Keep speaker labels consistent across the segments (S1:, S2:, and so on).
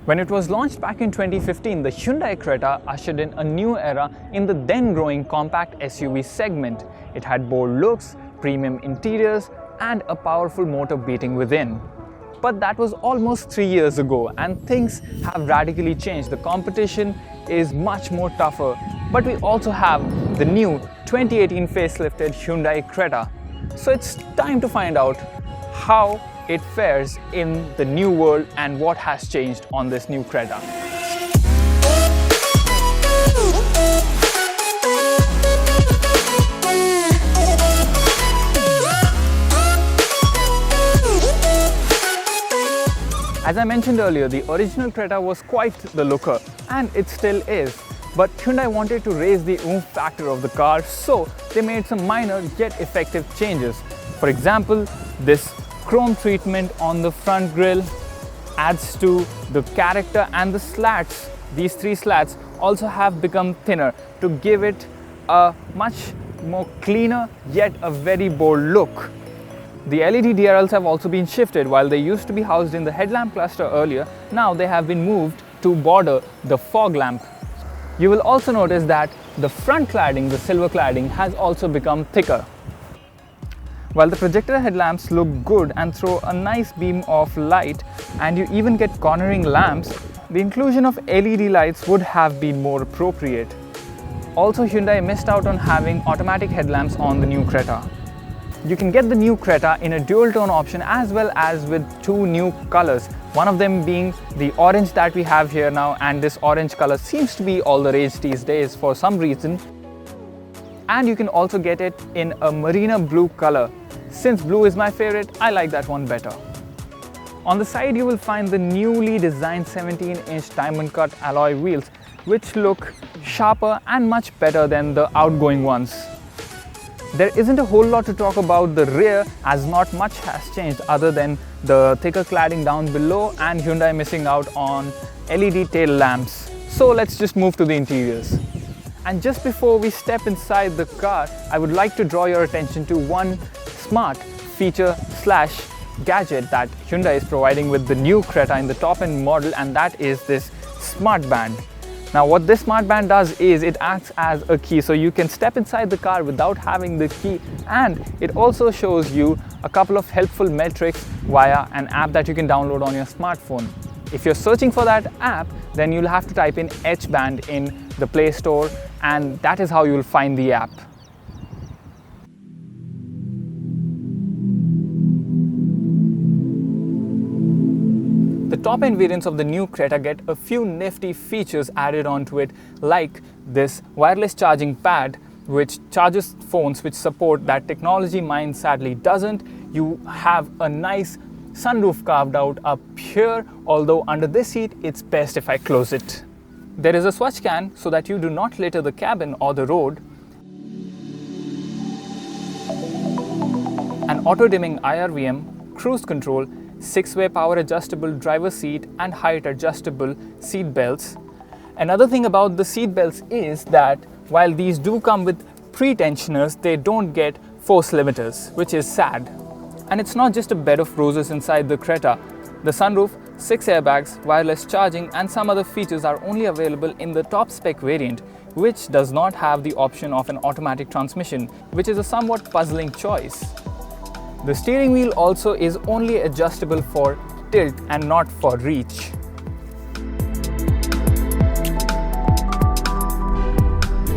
S1: When it was launched back in 2015, the Hyundai Creta ushered in a new era in the then growing compact SUV segment. It had bold looks, premium interiors, and a powerful motor beating within. But that was almost 3 years ago, and things have radically changed. The competition is much more tougher, but we also have the new 2018 facelifted Hyundai Creta. So it's time to find out how it fares in the new world and what has changed on this new Creta. As I mentioned earlier, the original Creta was quite the looker, and it still is. But Hyundai wanted to raise the oomph factor of the car, so they made some minor yet effective changes. For example, this chrome treatment on the front grille adds to the character, and the slats, these 3 slats, also have become thinner to give it a much more cleaner yet a very bold look. The LED DRLs have also been shifted. While they used to be housed in the headlamp cluster earlier, now they have been moved to border the fog lamp. You will also notice that the front cladding, the silver cladding, has also become thicker. While the projector headlamps look good and throw a nice beam of light, and you even get cornering lamps, the inclusion of LED lights would have been more appropriate. Also, Hyundai missed out on having automatic headlamps on the new Creta. You can get the new Creta in a dual tone option as well as with 2 new colors. One of them being the orange that we have here now, and this orange color seems to be all the rage these days for some reason. And you can also get it in a marina blue color. Since blue is my favorite, I like that one better. On the side you will find the newly designed 17-inch diamond cut alloy wheels, which look sharper and much better than the outgoing ones. There isn't a whole lot to talk about the rear, as not much has changed other than the thicker cladding down below and Hyundai missing out on LED tail lamps. So let's just move to the interiors. And just before we step inside the car, I would like to draw your attention to one smart feature slash gadget that Hyundai is providing with the new Creta in the top-end model, and that is this smart band. Now what this smart band does is it acts as a key, so you can step inside the car without having the key, and it also shows you a couple of helpful metrics via an app that you can download on your smartphone. If you're searching for that app, then you'll have to type in H-Band in the Play Store, and that is how you'll find the app. The top-end variants of the new Creta get a few nifty features added onto it, like this wireless charging pad, which charges phones which support that technology. Mine sadly doesn't. You have a nice sunroof carved out up here, although under this seat it's best if I close it. There is a swatch can so that you do not litter the cabin or the road. An auto-dimming IRVM, cruise control, 6-way power adjustable driver seat and height adjustable seat belts. Another thing about the seat belts is that while these do come with pre-tensioners, they don't get force limiters, which is sad. And it's not just a bed of roses inside the Creta. The sunroof, 6 airbags, wireless charging and some other features are only available in the top spec variant, which does not have the option of an automatic transmission, which is a somewhat puzzling choice. The steering wheel also is only adjustable for tilt and not for reach.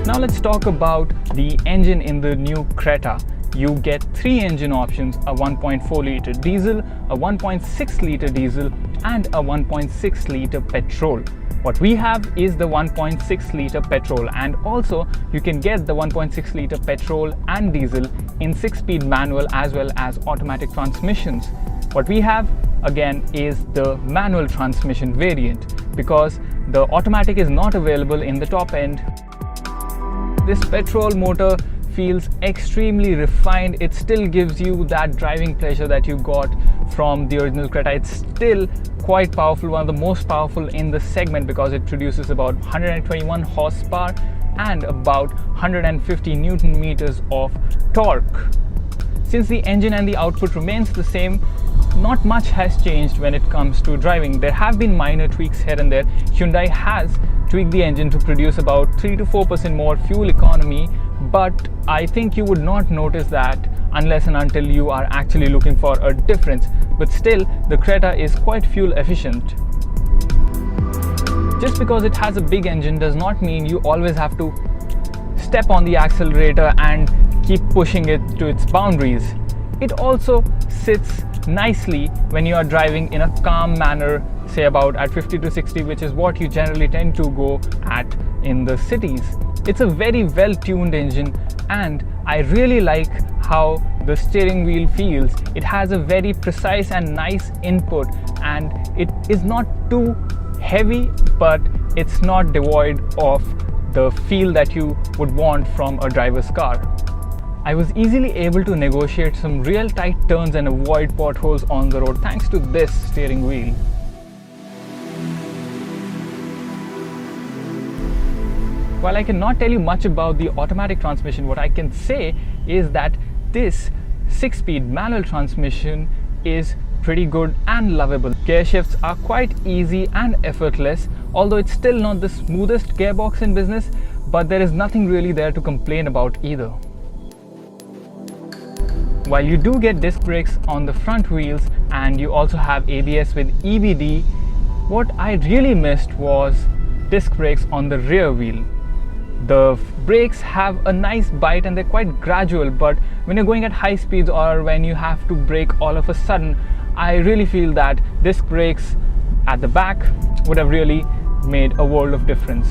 S1: Now let's talk about the engine in the new Creta. You get 3 engine options: a 1.4 litre diesel, a 1.6 litre diesel and a 1.6 litre petrol. What we have is the 1.6 litre petrol, and also you can get the 1.6 litre petrol and diesel in 6-speed manual as well as automatic transmissions. What we have again is the manual transmission variant, because the automatic is not available in the top end. This petrol motor feels extremely refined. It still gives you that driving pleasure that you got from the original Creta. It's still quite powerful, one of the most powerful in the segment, because it produces about 121 horsepower and about 150 Newton meters of torque. Since the engine and the output remains the same, not much has changed when it comes to driving. There have been minor tweaks here and there. Hyundai has tweaked the engine to produce about 3 to 4% more fuel economy, but I think you would not notice that unless and until you are actually looking for a difference. But still, the Creta is quite fuel efficient. Just because it has a big engine does not mean you always have to step on the accelerator and keep pushing it to its boundaries. It also sits nicely when you are driving in a calm manner, say about at 50 to 60, which is what you generally tend to go at in the cities. It's a very well-tuned engine, and I really like how the steering wheel feels. It has a very precise and nice input, and it is not too heavy, but it's not devoid of the feel that you would want from a driver's car. I was easily able to negotiate some real tight turns and avoid potholes on the road thanks to this steering wheel. While I cannot tell you much about the automatic transmission, what I can say is that this 6-speed manual transmission is pretty good and lovable. Gear shifts are quite easy and effortless, although it's still not the smoothest gearbox in business, but there is nothing really there to complain about either. While you do get disc brakes on the front wheels and you also have ABS with EBD, what I really missed was disc brakes on the rear wheel. The brakes have a nice bite and they're quite gradual, but when you're going at high speeds or when you have to brake all of a sudden, I really feel that disc brakes at the back would have really made a world of difference.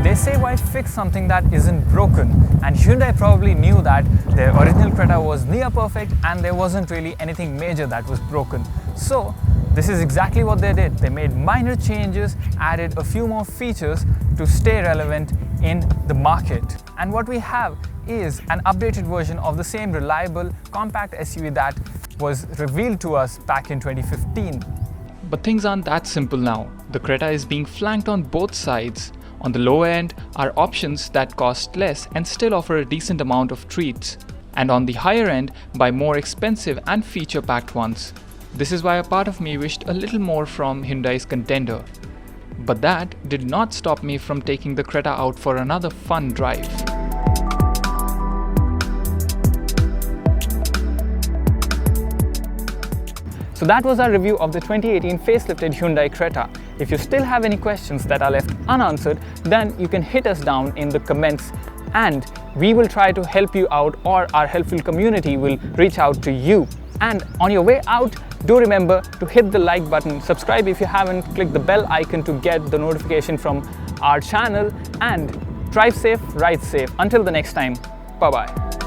S1: They say why fix something that isn't broken, and Hyundai probably knew that their original Creta was near perfect and there wasn't really anything major that was broken. So this is exactly what they did. They made minor changes, added a few more features to stay relevant in the market. And what we have is an updated version of the same reliable compact SUV that was revealed to us back in 2015.
S2: But things aren't that simple now. The Creta is being flanked on both sides. On the lower end are options that cost less and still offer a decent amount of treats. And on the higher end, buy more expensive and feature-packed ones. This is why a part of me wished a little more from Hyundai's contender. But that did not stop me from taking the Creta out for another fun drive.
S1: So that was our review of the 2018 facelifted Hyundai Creta. If you still have any questions that are left unanswered, then you can hit us down in the comments and we will try to help you out, or our helpful community will reach out to you. And on your way out, do remember to hit the like button, subscribe if you haven't, click the bell icon to get the notification from our channel, and drive safe, ride safe. Until the next time, bye-bye.